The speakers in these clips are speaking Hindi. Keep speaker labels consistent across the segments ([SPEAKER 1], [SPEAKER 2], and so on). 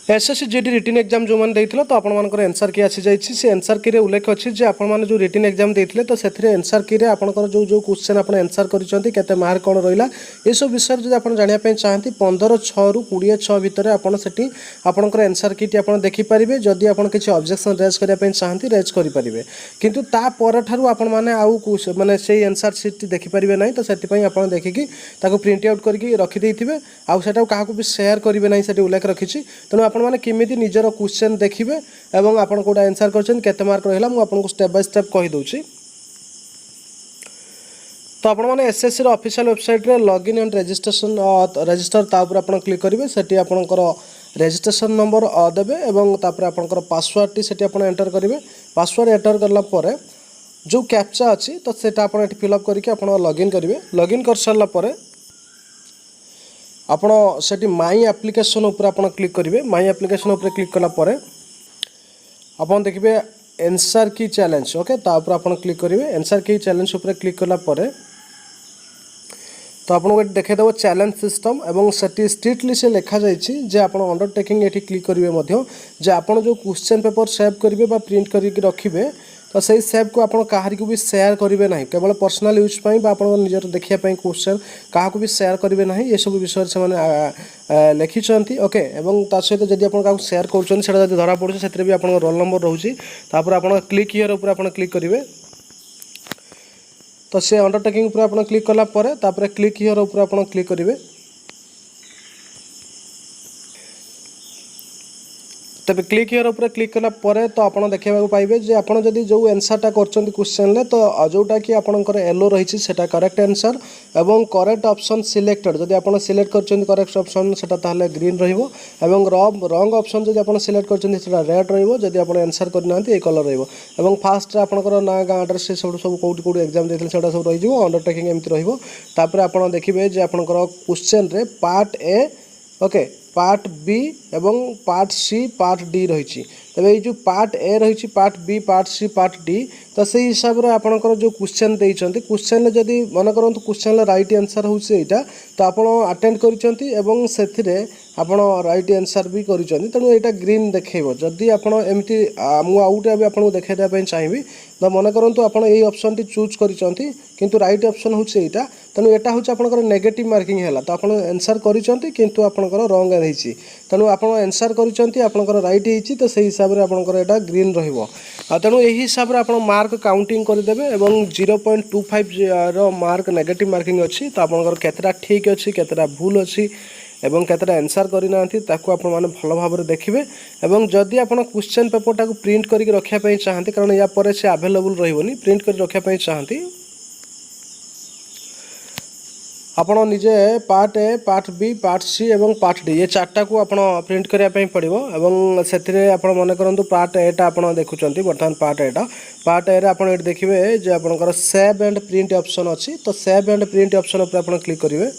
[SPEAKER 1] एसएससी जीडी रिटन एग्जाम जो मैंने देते तो आपर एनसर की आसी जाइए से एनसर की उल्लेख अच्छी जे आपने जो रिटन एग्जाम देते तो से एनसर की आपंकर जो जो क्वेश्चन आप एनसर करते मार्क कौन रहा ये सब विषय जो आप जानापी चाहती 15/6 ରୁ 20/6 भितर आपंकर एनसर की आप देखिपारे जदि आप किसी ऑब्जेक्शन रेज करने चाहती रेज करेंगे किंतु तापर मैंने आउ मानने से एनसर सीट देखिपारे ना तो से आप देखिकी प्रिंट आउट करके रखिदे आउटा क्या भी सेयार करेंगे ना से उल्लेख रखी तेणु आपने केमिति निजर क्वेश्चन देखिए और आप कौटा आंसर करते मार्क रहा मुझे स्टेप बाय स्टेप कहीदे। तो आपने एसएससी ऑफिशियल वेबसाइट रे लॉगिन एंड रजिस्ट्रेशन रजिस्टर तापर आप क्लिक करेंगे से आपंकर रजिस्ट्रेशन नंबर देवे और आपंकर पासवर्ड टी से आप एंटर करेंगे पासवर्ड एंटर कलापर जो कैप्चा अच्छी तो सेटा आप फिलअप करके आप लॉगिन करेंगे लॉगिन कर सारापर आपण से माई एप्लिकेशन उपर आप क्लिक करेंगे माई एप्लिकेशन उपर क्लिक कलापर आप देखिए एनसर की चैलेंज ओके तापर आप क्लिक करेंगे एनसर की चैलेंज उपर क्लिक कलापर तो आपको देखा चैलेंज सिस्टम एवं से स्ट्रिक्टली से लिखा जाए आप अंडरटेकिंग ये क्लिक करेंगे जे आप जो क्वेश्चन पेपर सेव करेंगे प्रिंट करके रखिए तो सही सेव को आप कहार को भी सेयार करेंगे ना केवल पर्सनाल यूज आप निजर देखापी क्वेश्चन क्या भी सेयार करेंगे ना ये सब विषय से लिखिं ओके एवं ता सहित जब आप सेयार कर धरा पड़े से भी आप रोल नंबर रोचे आप क्लिक हियर उपर आप क्लिक करेंगे तो से अंडरटेकिंग उपर आप क्लिक कलापर क्लिक हियर उपर आप क्लिक करेंगे तब क्लिक हियर उपर क्लिक कलापर तो आप देखा पाइबे जे आप जदि जो आंसरटा कर क्वेश्चन तो जोटा कि आपंकर येलो रही है करेक्ट आंसर एवं करेक्ट ऑप्शन सिलेक्टेड जदि आप सिलेक्ट कर करेक्ट ऑप्शन से ग्रीन रंग ऑप्शन जदि आप सिलेक्ट कर रेड रही आप आंसर करना ये कलर रही फास्ट आपंकर ना गाँ एड्रेस सब सब कौट कौट एग्जाम देते से सब रही अंडरटेकिंग एमती रही आप देखिए जे आपंकर क्वेश्चन रे part A okay part B एवं पार्ट सी पार्ट डी रही तबे ये जो पार्ट ए रही part B part C part D तो से हिसाब से आपंकर जो क्वेश्चन देते क्वेश्चन जदि मन करूँ क्वेश्चन राइट आंसर होता तो आप अटेंड कर आप राइट आंसर भी कर तेणु यहाँ ग्रीन देखेब जदि आपमती मुझे भी आपको देखाई चाहिए तो मन करूँ आप ऑप्शन टी चूज कर राइट ऑप्शन होता तेणु यहाँ हूँ आपंकर नेगेटिव मार्किंग है तो आप आंसर कर आपंकर रंग रही तेणु आप आंसर कर राइट होती तो से हिसाब से आपंकर यहाँ ग्रीन रेणु यही हिसाब से आप मार्क काउंटिंग करदेवे 0.25 मार्क नेगेटिव मार्किंग अच्छी तो आपंकर केतटा ठीक अच्छी केतटा भूल अच्छी एवं केतटा आंसर करना भल भाव देखिए एवं जदि आप क्वेश्चन पेपरटा को प्रिंट करके रखापी चाहती कारण या पर से अवेलेबल रही प्रिंट कर रखापी चाहती आपड़ निजे part A part B part C एवं पार्ट डी ये चार्टा को आप प्रिंट करने पड़ो एवं से आप मन करूँ पार्ट एटा आप देखुं बर्तमान पार्ट ए आप देखिए जे आपंकर सेव एंड प्रिंट ऑप्शन अच्छी तो सेव एंड प्रिंट ऑप्शन पर आप क्लिक करेंगे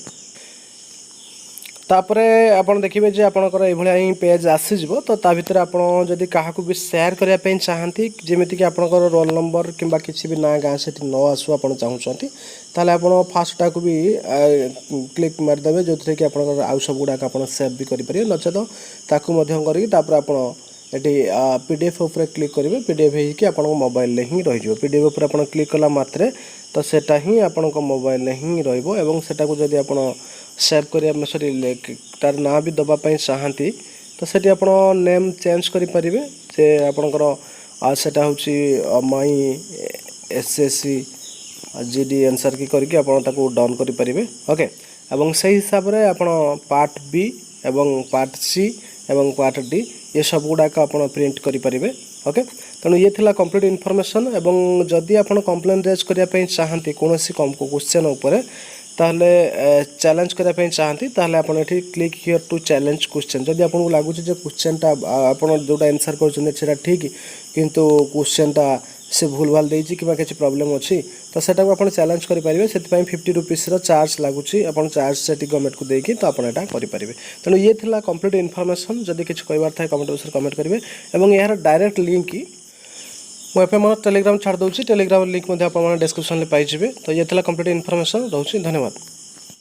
[SPEAKER 1] तापरे आप देखिए जे आपंकर ये पेज आसीज तो ता भीतर आप जदि क्या भी सेयार करने चाहती जमीती कि आपंकर रोल नंबर कि किसी भी ना गाँ से न आसू आप चाहते ताले आप फास्टा को भी क्लिक मारिदेवे जो थी कि आप आउ सब गुड़ाक आप सेव भी करेंगे नचेत ताकू करके ये पीडीएफ उपर क्लिक करेंगे पीडीएफ आप मोबाइल ही रही पीडीएफ उपर आप क्लिक कला मात्रे तो सेटा ही आपण मोबाइल ही रहा को जदि आप सेव कर सॉरी तार ना भी दबापी चाहती तो सेठी आप नेम चेंज करेंगे से आपंकर सेटा हूँ माई एसएससी जीडी आंसर की करके आप डाउन करेंगे ओके एवं से हिसाब से आप पार्ट बी एवं पार्ट सी एवं पार्ट डी ये सब गुड़ाक आप प्रिंट करेंगे ओके तेणु ये थिला कंप्लीट इनफॉरमेशन एवं जदि आप कंप्लेन रेज करने चाहती कौन क्वेश्चन उपर ताहले चैलेंज करने चाहती ताहले आप click here to challenge question जदि आपको लगुच क्वेश्चनटा आप जोटा आंसर कर ठीक किंतु क्वेश्चनटा से भूल भाल देती कि किसी प्रॉब्लम अच्छी तो सेटा को आप चैलेंज करेंगे से 50 रुपीस चार्ज लगुच आप चार्ज से गवर्नमेंट को देकी तो आप करेंगे तेणु ये थिला कंप्लीट इनफॉरमेशन जदि किसी कहबार था कमेंट बॉक्स कमेंट करेंगे और यार डायरेक्ट लिंक मुझे मोर टेलीग्राम छाड़ दूसरी टेलीग्राम लिंक आप डिस्क्रिप्शन में पाइबे तो ये थिला कंप्लीट इनफॉरमेशन रोचे धन्यवाद।